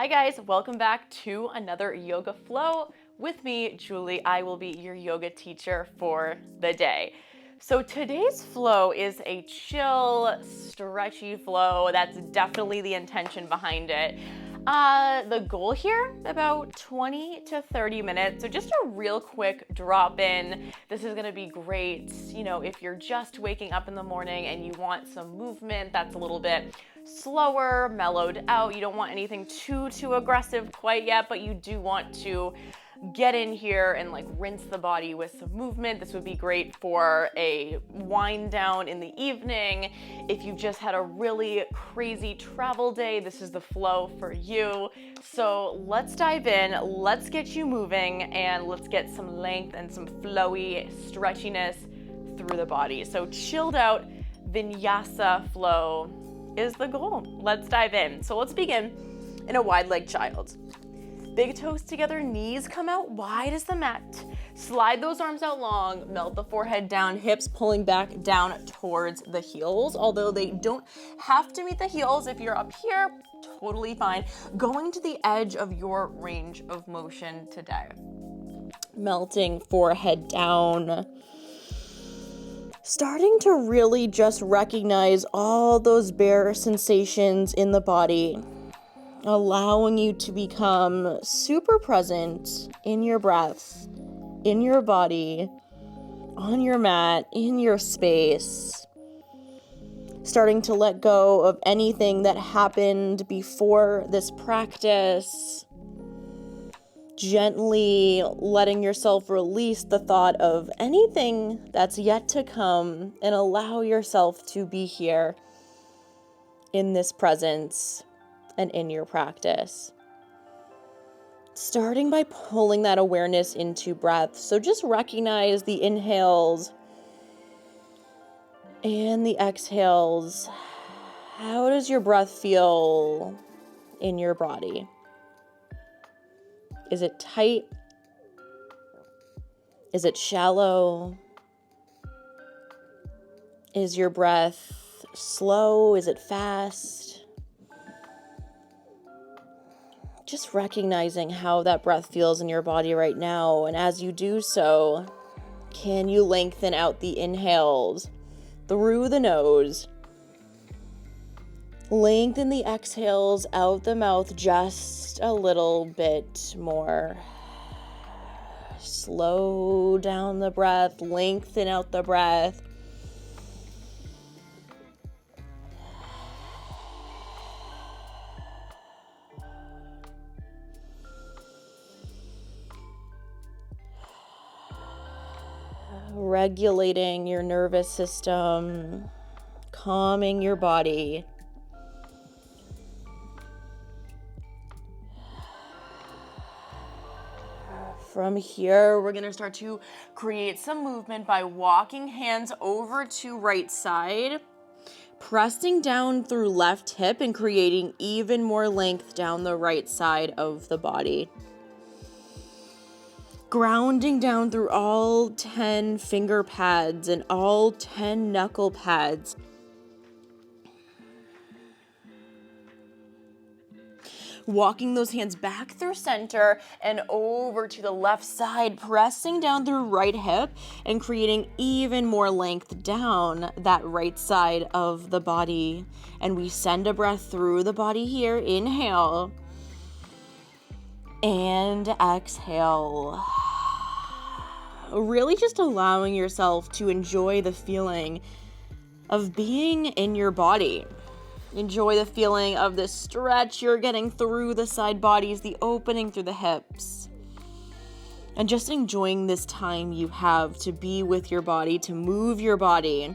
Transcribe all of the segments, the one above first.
Hi guys, welcome back to another yoga flow with me, Julie. I will be your yoga teacher for the day. So today's flow is a chill, stretchy flow. That's definitely the intention behind it. The goal here, about 20 to 30 minutes. So just a real quick drop in. This is gonna be great, if you're just waking up in the morning and you want some movement that's a little bit slower, mellowed out. You don't want anything too aggressive quite yet, but you do want to get in here and rinse the body with some movement. This would be great for a wind down in the evening. If you've just had a really crazy travel day, this is the flow for you. So let's dive in, let's get you moving, and let's get some length and some flowy stretchiness through the body. So chilled out Vinyasa flow is the goal. Let's dive in. So let's begin in a wide leg child. Big toes together, knees come out wide as the mat. Slide those arms out long, melt the forehead down, hips pulling back down towards the heels. Although they don't have to meet the heels. If you're up here, totally fine. Going to the edge of your range of motion today. Melting forehead down. Starting to really just recognize all those bare sensations in the body, allowing you to become super present in your breath, in your body, on your mat, in your space. Starting to let go of anything that happened before this practice. Gently letting yourself release the thought of anything that's yet to come and allow yourself to be here in this presence and in your practice. Starting by pulling that awareness into breath. So just recognize the inhales and the exhales. How does your breath feel in your body? Is it tight? Is it shallow? Is your breath slow? Is it fast? Just recognizing how that breath feels in your body right now. And as you do so, can you lengthen out the inhales through the nose? Lengthen the exhales out the mouth just a little bit more. Slow down the breath, lengthen out the breath. Regulating your nervous system, calming your body. From here, we're going to start to create some movement by walking hands over to right side, pressing down through left hip and creating even more length down the right side of the body. Grounding down through all 10 finger pads and all 10 knuckle pads. Walking those hands back through center and over to the left side, pressing down through right hip and creating even more length down that right side of the body. And we send a breath through the body here. Inhale and exhale. Really just allowing yourself to enjoy the feeling of being in your body. Enjoy the feeling of the stretch you're getting through the side bodies, the opening through the hips. And just enjoying this time you have to be with your body, to move your body.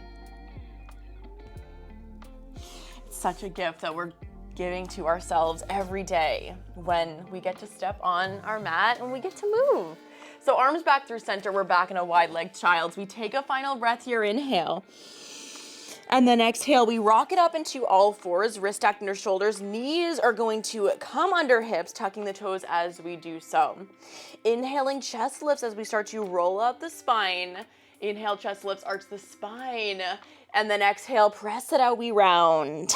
It's such a gift that we're giving to ourselves every day when we get to step on our mat and we get to move. So arms back through center, we're back in a wide leg child. We take a final breath here, inhale. And then exhale, we rock it up into all fours, wrist stacked under shoulders. Knees are going to come under hips, tucking the toes as we do so. Inhaling, chest lifts as we start to roll up the spine. Inhale, chest lifts, arch the spine. And then exhale, press it out, we round.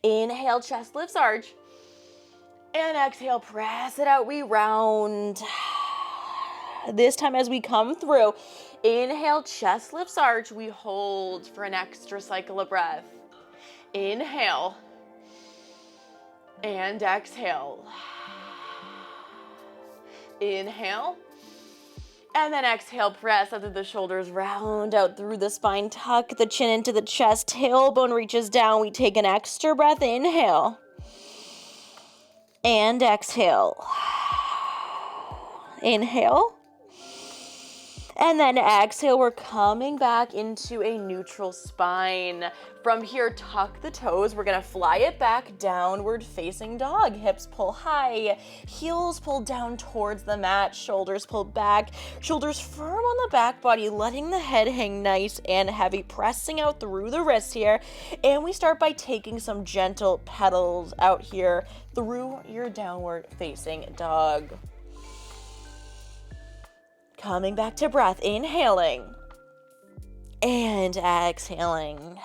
Inhale, chest lifts, arch. And exhale, press it out, we round. This time as we come through, inhale, chest lifts arch, we hold for an extra cycle of breath. Inhale, and exhale. Inhale, and then exhale, press out through the shoulders, round out through the spine, tuck the chin into the chest, tailbone reaches down, we take an extra breath, inhale, and exhale. Inhale, and then exhale, we're coming back into a neutral spine. From here, tuck the toes. We're gonna fly it back, downward facing dog. Hips pull high, heels pull down towards the mat, shoulders pull back, shoulders firm on the back body, letting the head hang nice and heavy, pressing out through the wrists here. And we start by taking some gentle pedals out here through your downward facing dog. Coming back to breath, inhaling and exhaling.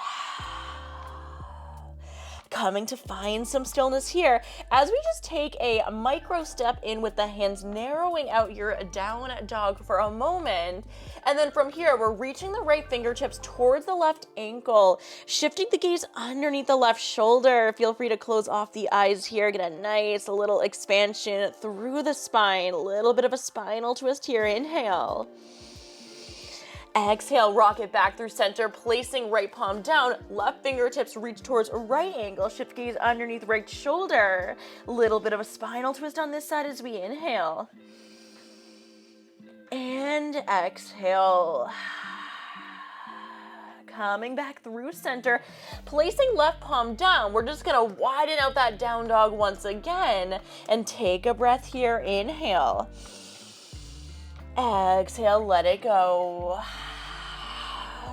Coming to find some stillness here as we just take a micro step in with the hands, narrowing out your down dog for a moment. And then from here, we're reaching the right fingertips towards the left ankle, shifting the gaze underneath the left shoulder. Feel free to close off the eyes here. Get a nice little expansion through the spine. A little bit of a spinal twist here. Inhale. Exhale, rock it back through center, placing right palm down, left fingertips reach towards right ankle, shift gaze underneath right shoulder. Little bit of a spinal twist on this side as we inhale. And exhale. Coming back through center, placing left palm down. We're just gonna widen out that down dog once again and take a breath here. Inhale. Exhale, let it go.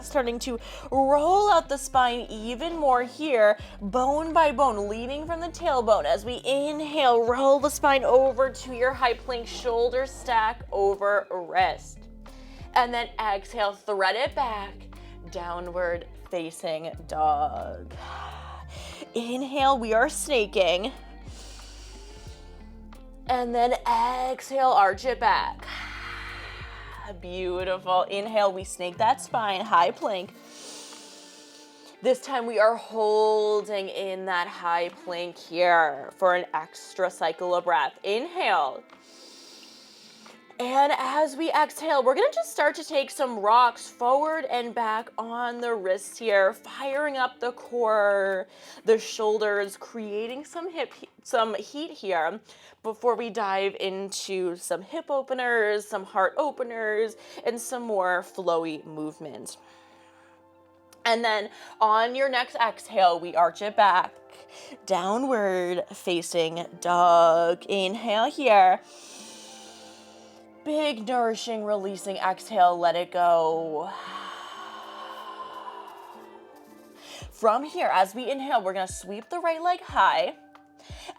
Starting to roll out the spine even more here, bone by bone, leading from the tailbone. As we inhale, roll the spine over to your high plank, shoulder stack over wrist. And then exhale, thread it back, downward facing dog. Inhale, we are snaking. And then exhale, arch it back. Beautiful. Inhale, we snake that spine, high plank. This time we are holding in that high plank here for an extra cycle of breath. Inhale. And as we exhale, we're gonna just start to take some rocks forward and back on the wrists here, firing up the core, the shoulders, creating some heat here before we dive into some hip openers, some heart openers, and some more flowy movement. And then on your next exhale, we arch it back, downward facing dog. Inhale here. Big, nourishing, releasing exhale, let it go. From here, as we inhale, we're gonna sweep the right leg high.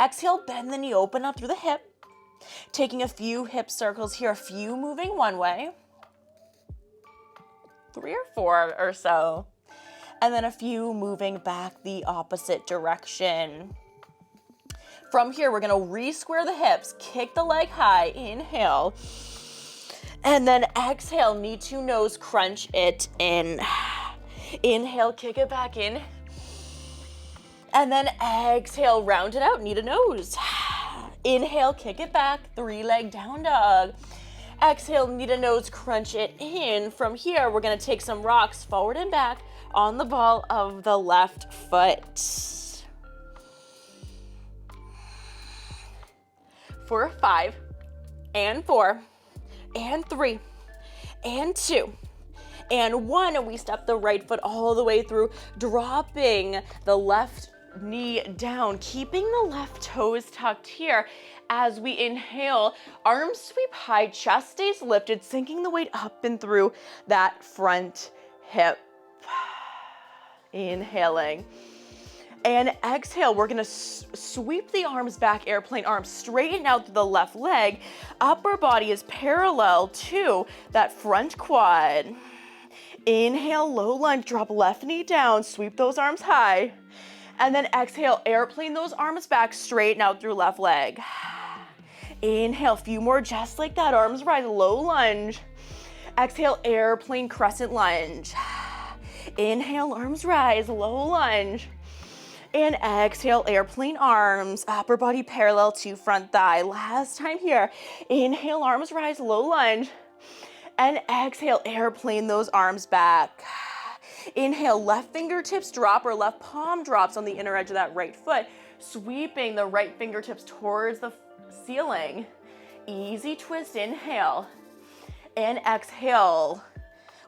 Exhale, bend the knee, open up through the hip. Taking a few hip circles here, a few moving one way. 3 or 4 or so. And then a few moving back the opposite direction. From here, we're gonna re-square the hips, kick the leg high, inhale. And then exhale, knee to nose, crunch it in. Inhale, kick it back in. And then exhale, round it out, knee to nose. Inhale, kick it back, 3-leg down dog. Exhale, knee to nose, crunch it in. From here, we're gonna take some rocks forward and back on the ball of the left foot. For 5, and 4, and 3, and 2, and 1. And we step the right foot all the way through, dropping the left knee down, keeping the left toes tucked here. As we inhale, arms sweep high, chest stays lifted, sinking the weight up and through that front hip. Inhaling. And exhale, we're gonna sweep the arms back, airplane arms, straighten out to the left leg. Upper body is parallel to that front quad. Inhale, low lunge, drop left knee down, sweep those arms high. And then exhale, airplane those arms back, straighten out through left leg. Inhale, a few more just like that, arms rise, low lunge. Exhale, airplane crescent lunge. Inhale, arms rise, low lunge. And exhale, airplane arms, upper body parallel to front thigh. Last time here. Inhale, arms rise, low lunge. And exhale, airplane those arms back. Inhale, left fingertips drop or left palm drops on the inner edge of that right foot, sweeping the right fingertips towards the ceiling. Easy twist, inhale. And exhale,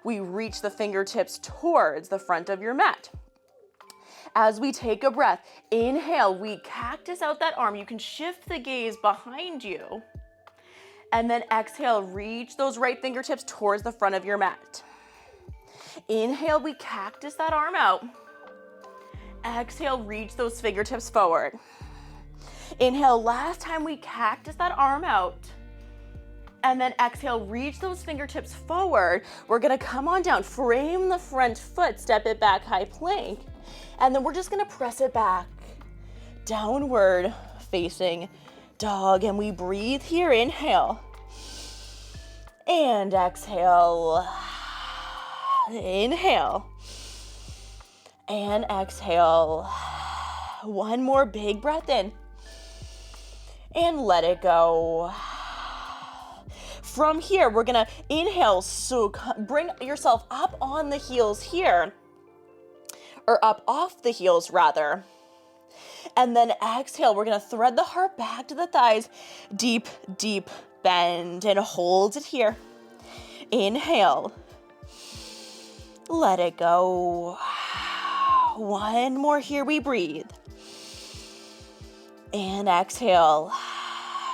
we reach the fingertips towards the front of your mat. As we take a breath, inhale, we cactus out that arm. You can shift the gaze behind you. And then exhale, reach those right fingertips towards the front of your mat. Inhale, we cactus that arm out. Exhale, reach those fingertips forward. Inhale, last time we cactus that arm out. And then exhale, reach those fingertips forward. We're gonna come on down, frame the front foot, step it back, high plank. And then we're just gonna press it back, downward facing dog. And we breathe here, inhale. And exhale. Inhale. And exhale. One more big breath in. And let it go. From here, we're gonna inhale, so bring yourself up on the heels here, or up off the heels rather. And then exhale, we're gonna thread the heart back to the thighs, deep, deep bend, and hold it here. Inhale, let it go. One more here, we breathe. And exhale.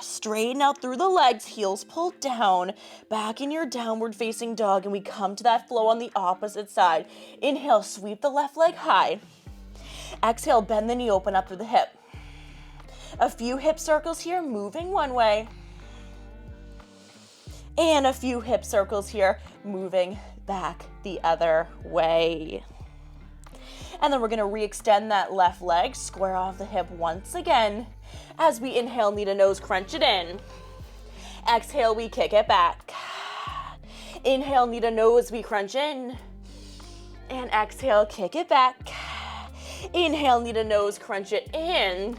Straighten out through the legs, heels pulled down, back in your downward facing dog, and we come to that flow on the opposite side. Inhale, sweep the left leg high. Exhale, bend the knee, open up through the hip. A few hip circles here, moving one way. And a few hip circles here, moving back the other way. And then we're gonna re-extend that left leg, square off the hip once again. As we inhale, knee to nose, crunch it in. Exhale, we kick it back. Inhale, knee to nose, we crunch in. And exhale, kick it back. Inhale, knee to nose, crunch it in.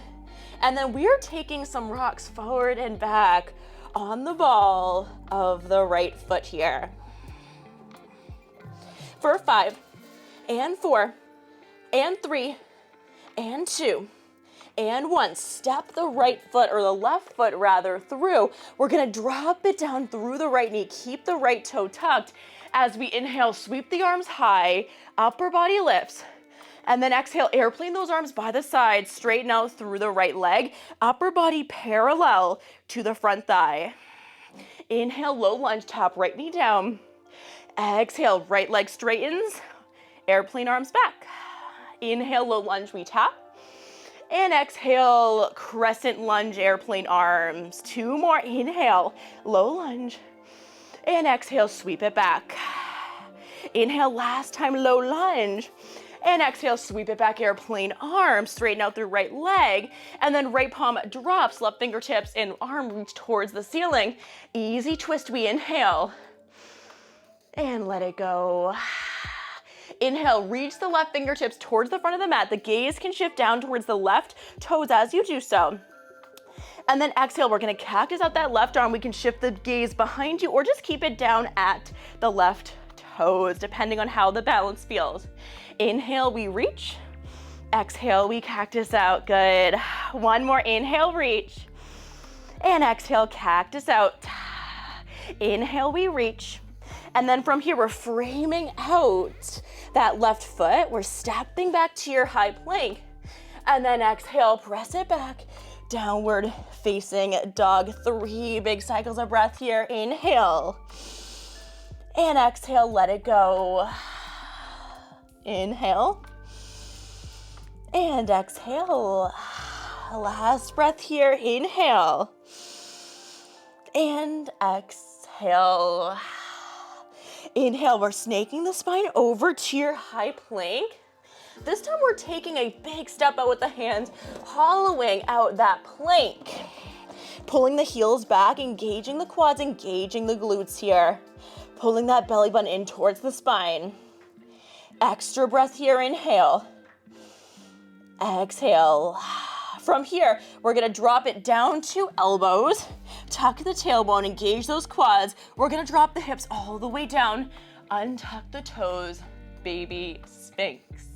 And then we're taking some rocks forward and back on the ball of the right foot here. For 5, and 4, and 3, and 2, and 1. Step the right foot, or the left foot rather, through. We're gonna drop it down through the right knee. Keep the right toe tucked. As we inhale, sweep the arms high, upper body lifts. And then exhale, airplane those arms by the side, straighten out through the right leg, upper body parallel to the front thigh. Inhale, low lunge, tap right knee down. Exhale, right leg straightens, airplane arms back. Inhale, low lunge, we tap. And exhale, crescent lunge, airplane arms. 2 more, inhale, low lunge. And exhale, sweep it back. Inhale, last time, low lunge. And exhale, sweep it back, airplane arms, straighten out through right leg. And then right palm drops, left fingertips and arm reach towards the ceiling. Easy twist, we inhale. And let it go. Inhale, reach the left fingertips towards the front of the mat. The gaze can shift down towards the left toes as you do so. And then exhale, we're gonna cactus out that left arm. We can shift the gaze behind you or just keep it down at the left toes, depending on how the balance feels. Inhale, we reach. Exhale, we cactus out. Good. One more, inhale, reach. And exhale, cactus out. Inhale, we reach. And then from here, we're framing out that left foot. We're stepping back to your high plank. And then exhale, press it back, downward facing dog. 3 big cycles of breath here. Inhale. And exhale, let it go. Inhale. And exhale. Last breath here. Inhale. And exhale. Inhale, we're snaking the spine over to your high plank. This time we're taking a big step out with the hands, hollowing out that plank. Pulling the heels back, engaging the quads, engaging the glutes here. Pulling that belly button in towards the spine. Extra breath here, inhale. Exhale. From here, we're gonna drop it down to elbows, tuck the tailbone, engage those quads. We're gonna drop the hips all the way down, untuck the toes, baby Sphinx.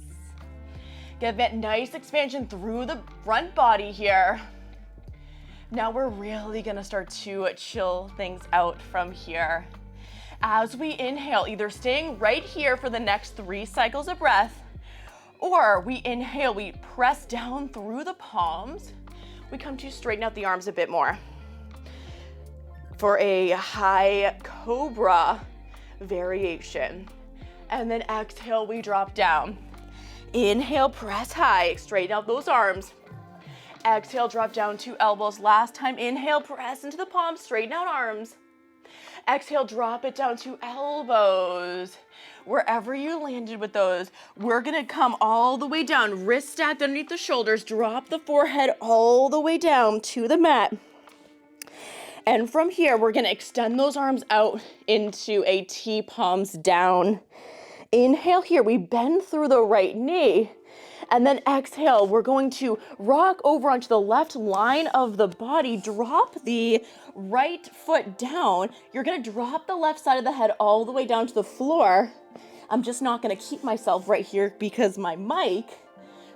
Get that nice expansion through the front body here. Now we're really gonna start to chill things out from here. As we inhale, either staying right here for the next 3 cycles of breath, or we inhale, we press down through the palms. We come to straighten out the arms a bit more. For a high cobra variation. And then exhale, we drop down. Inhale, press high, straighten out those arms. Exhale, drop down to elbows. Last time, inhale, press into the palms, straighten out arms. Exhale, drop it down to elbows. Wherever you landed with those, we're gonna come all the way down, wrist stacked underneath the shoulders, drop the forehead all the way down to the mat. And from here, we're gonna extend those arms out into a T, palms down. Inhale here, we bend through the right knee. And then exhale, we're going to rock over onto the left line of the body, drop the right foot down. You're gonna drop the left side of the head all the way down to the floor. I'm just not gonna keep myself right here because my mic,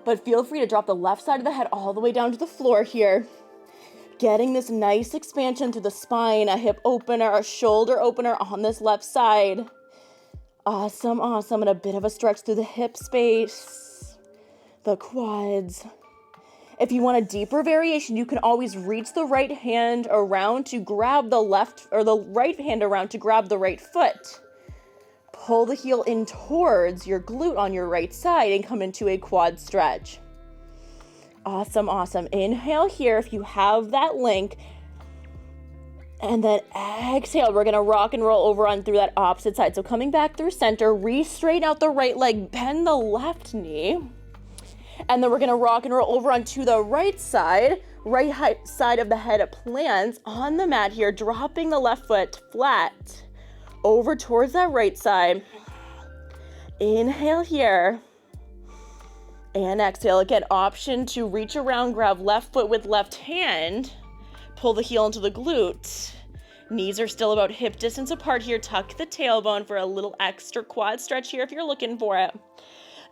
but feel free to drop the left side of the head all the way down to the floor here. Getting this nice expansion through the spine, a hip opener, a shoulder opener on this left side. Awesome, awesome, and a bit of a stretch through the hip space, the quads. If you want a deeper variation, you can always reach the right hand around to grab the left, or the right hand around to grab the right foot. Pull the heel in towards your glute on your right side and come into a quad stretch. Awesome, awesome. Inhale here if you have that link. And then exhale, we're gonna rock and roll over on through that opposite side. So coming back through center, re-straighten out the right leg, bend the left knee. And then we're gonna rock and roll over onto the right side side of the head plants on the mat here, dropping the left foot flat over towards that right side. Inhale here. And exhale. Again, option to reach around, grab left foot with left hand. Pull the heel into the glute. Knees are still about hip distance apart here. Tuck the tailbone for a little extra quad stretch here if you're looking for it.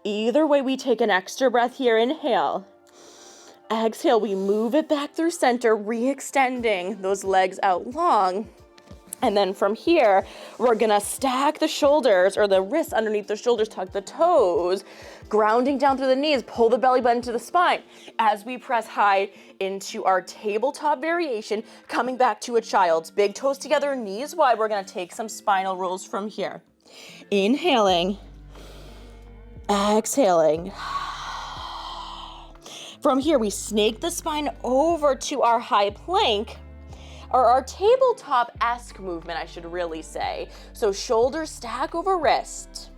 Either way, we take an extra breath here. Inhale. Exhale, we move it back through center, re-extending those legs out long. And then from here, we're gonna stack the shoulders or the wrists underneath the shoulders, tuck the toes, grounding down through the knees, pull the belly button to the spine as we press high into our tabletop variation, coming back to a child's. Big toes together, knees wide. We're gonna take some spinal rolls from here. Inhaling, exhaling. From here, we snake the spine over to our high plank, or our tabletop-esque movement, I should really say. So shoulders stack over wrist.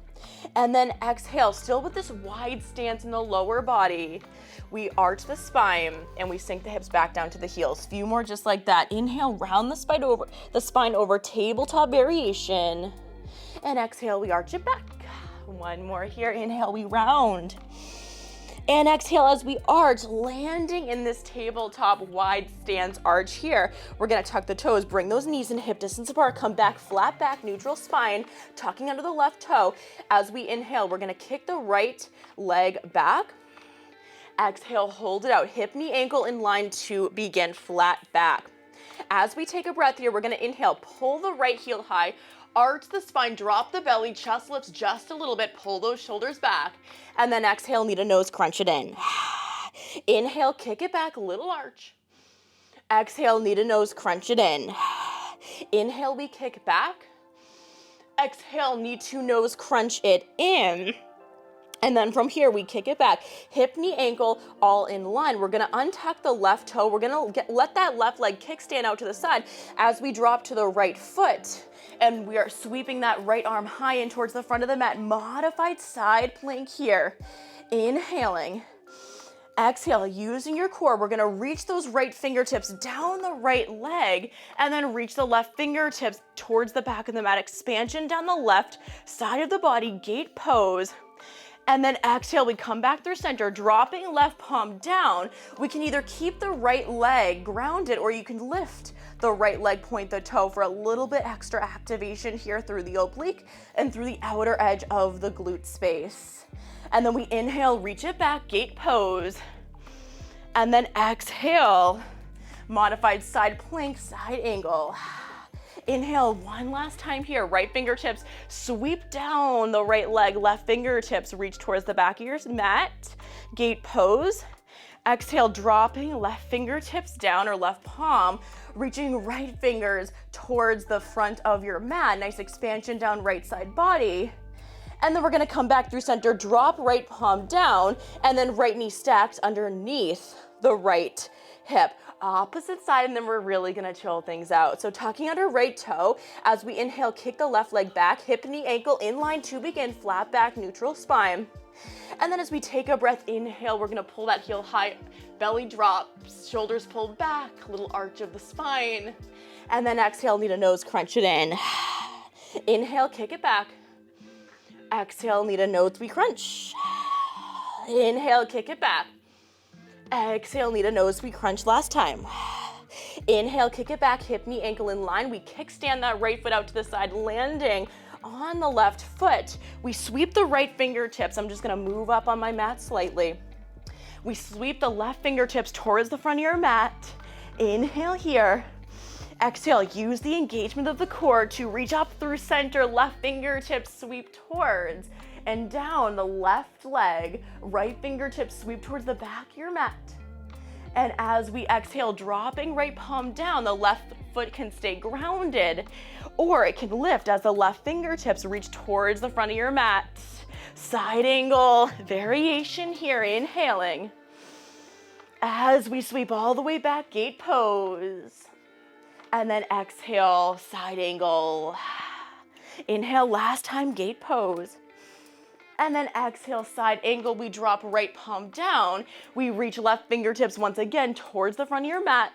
And then exhale, still with this wide stance in the lower body. We arch the spine and we sink the hips back down to the heels. Few more just like that. Inhale, round the spine over, tabletop variation. And exhale, we arch it back. One more here. Inhale, we round. And exhale as we arch, landing in this tabletop wide stance arch here. We're gonna tuck the toes, bring those knees in hip distance apart, come back, flat back, neutral spine, tucking under the left toe. As we inhale, we're gonna kick the right leg back. Exhale, hold it out, hip, knee, ankle in line to begin, flat back. As we take a breath here, we're gonna inhale, pull the right heel high, arch the spine, drop the belly, chest lifts just a little bit, pull those shoulders back, and then exhale, knee to nose, crunch it in. Inhale, kick it back, little arch. Exhale, knee to nose, crunch it in. Inhale, we kick back. Exhale, knee to nose, crunch it in. And then from here, we kick it back. Hip, knee, ankle, all in line. We're gonna untuck the left toe. We're gonna let that left leg kickstand out to the side as we drop to the right foot. And we are sweeping that right arm high in towards the front of the mat. Modified side plank here. Inhaling. Exhale, using your core, we're gonna reach those right fingertips down the right leg and then reach the left fingertips towards the back of the mat. Expansion down the left side of the body, gate pose. And then exhale, we come back through center, dropping left palm down. We can either keep the right leg grounded or you can lift the right leg, point the toe for a little bit extra activation here through the oblique and through the outer edge of the glute space. And then we inhale, reach it back, gate pose. And then exhale, modified side plank, side angle. Inhale one last time here, right fingertips sweep down the right leg, left fingertips reach towards the back of your mat, gate pose. Exhale, dropping left fingertips down or left palm, reaching right fingers towards the front of your mat. Nice expansion down right side body. And then we're gonna come back through center, drop right palm down, and then right knee stacked underneath the right hip. Opposite side, and then we're really gonna chill things out. So tucking under right toe, as we inhale, kick the left leg back, hip, knee, ankle in line to begin, flat back, neutral spine. And then as we take a breath, inhale, we're gonna pull that heel high, belly drops, shoulders pulled back, little arch of the spine. And then exhale, need a nose, crunch it in. Inhale, kick it back. Exhale, need a nose, we crunch. Inhale, kick it back. Exhale, need a nose sweep crunch last time. Inhale, kick it back, hip, knee, ankle in line. We kickstand that right foot out to the side, landing on the left foot. We sweep the right fingertips. I'm just gonna move up on my mat slightly. We sweep the left fingertips towards the front of your mat. Inhale here. Exhale, use the engagement of the core to reach up through center, left fingertips sweep towards and down the left leg, right fingertips sweep towards the back of your mat. And as we exhale, dropping right palm down, the left foot can stay grounded, or it can lift as the left fingertips reach towards the front of your mat. Side angle variation here, inhaling. As we sweep all the way back, gate pose. And then exhale, side angle. Inhale, last time, gate pose. And then exhale, side angle, we drop right palm down. We reach left fingertips once again towards the front of your mat.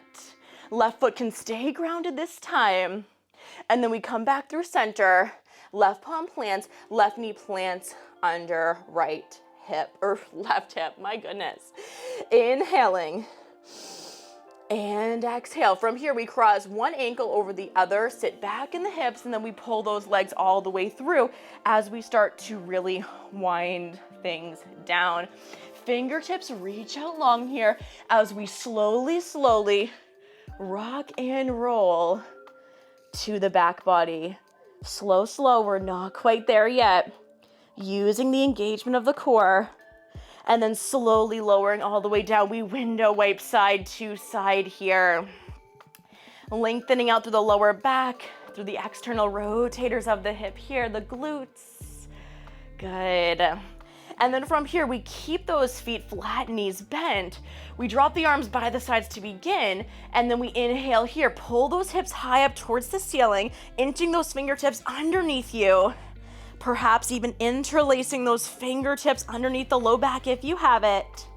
Left foot can stay grounded this time. And then we come back through center. Left palm plants, left knee plants under right hip, or left hip, my goodness. Inhaling. And exhale. From here, we cross one ankle over the other, sit back in the hips, and then we pull those legs all the way through as we start to really wind things down. Fingertips reach out long here as we slowly rock and roll to the back body. Slow, we're not quite there yet. Using the engagement of the core. And then slowly lowering all the way down. We window wipe side to side here. Lengthening out through the lower back, through the external rotators of the hip here, the glutes. Good. And then from here, we keep those feet flat, knees bent. We drop the arms by the sides to begin, and then we inhale here. Pull those hips high up towards the ceiling, inching those fingertips underneath you. Perhaps even interlacing those fingertips underneath the low back if you have it.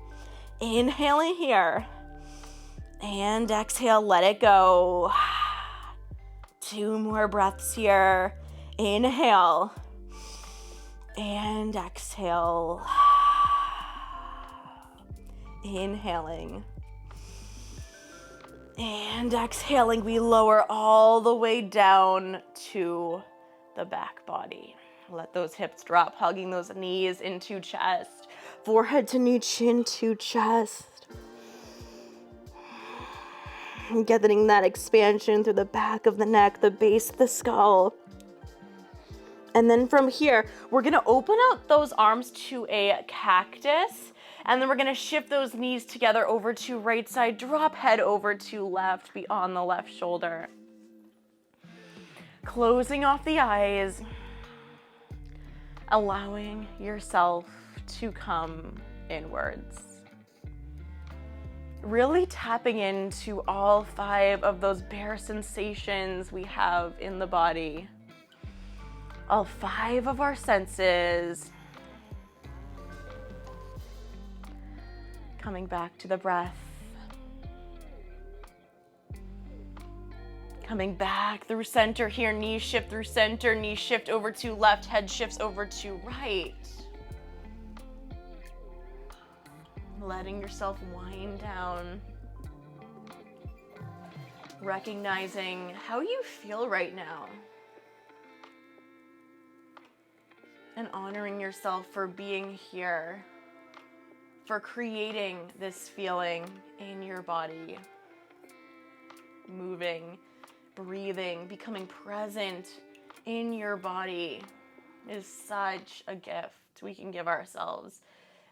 Inhaling here. And exhale, let it go. 2 more breaths here. Inhale. And exhale. Inhaling. And exhaling, we lower all the way down to the back body. Let those hips drop, hugging those knees into chest. Forehead to knee, chin to chest. Getting that expansion through the back of the neck, the base of the skull. And then from here, we're gonna open out those arms to a cactus. And then we're gonna shift those knees together over to right side, drop head over to left, beyond the left shoulder. Closing off the eyes. Allowing yourself to come inwards. Really tapping into all 5 of those bare sensations we have in the body. All 5 of our senses. Coming back to the breath. Coming back through center here, knees shift through center, knees shift over to left, head shifts over to right. Letting yourself wind down. Recognizing how you feel right now. And honoring yourself for being here, for creating this feeling in your body. Moving, breathing, becoming present in your body is such a gift we can give ourselves,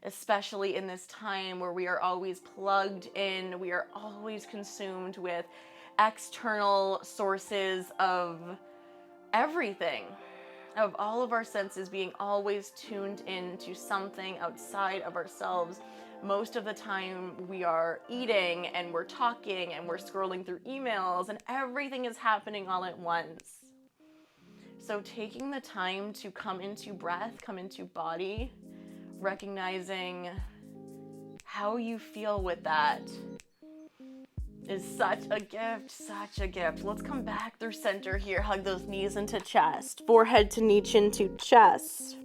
especially in this time where we are always plugged in, we are always consumed with external sources of everything, of all of our senses being always tuned into something outside of ourselves. Most of the time we are eating and we're talking and we're scrolling through emails and everything is happening all at once. So taking the time to come into breath, come into body, recognizing how you feel with that is such a gift, such a gift. Let's come back through center here. Hug those knees into chest, forehead to knee, chin to chest.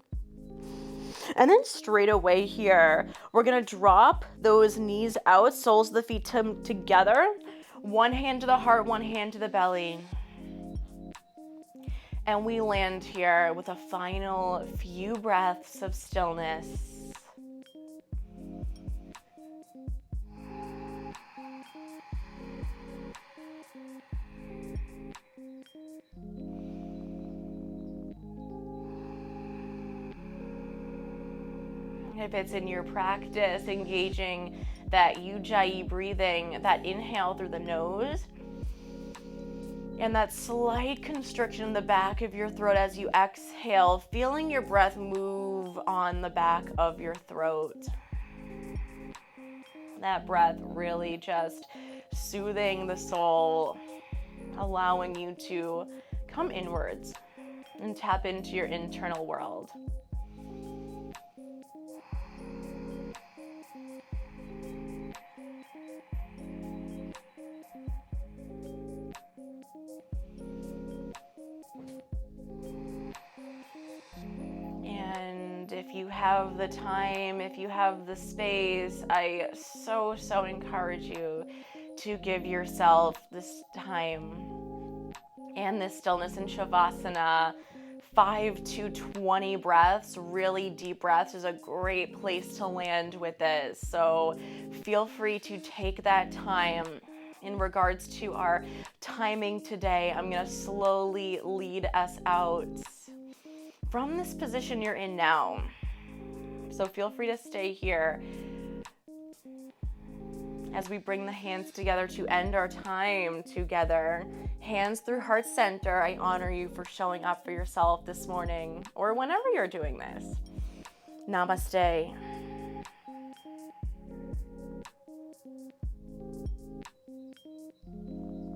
And then straight away here, we're gonna drop those knees out, soles of the feet together. One hand to the heart, one hand to the belly. And we land here with a final few breaths of stillness. If it's in your practice, engaging that ujjayi breathing, that inhale through the nose, and that slight constriction in the back of your throat as you exhale, feeling your breath move on the back of your throat. That breath really just soothing the soul, allowing you to come inwards and tap into your internal world. And if you have the time, if you have the space, I so encourage you to give yourself this time and this stillness in Shavasana. 5 to 20 breaths, really deep breaths, is a great place to land with this. So feel free to take that time. In regards to our timing today, I'm going to slowly lead us out from this position you're in now. So feel free to stay here as we bring the hands together to end our time together. Hands through heart center. I honor you for showing up for yourself this morning or whenever you're doing this. Namaste.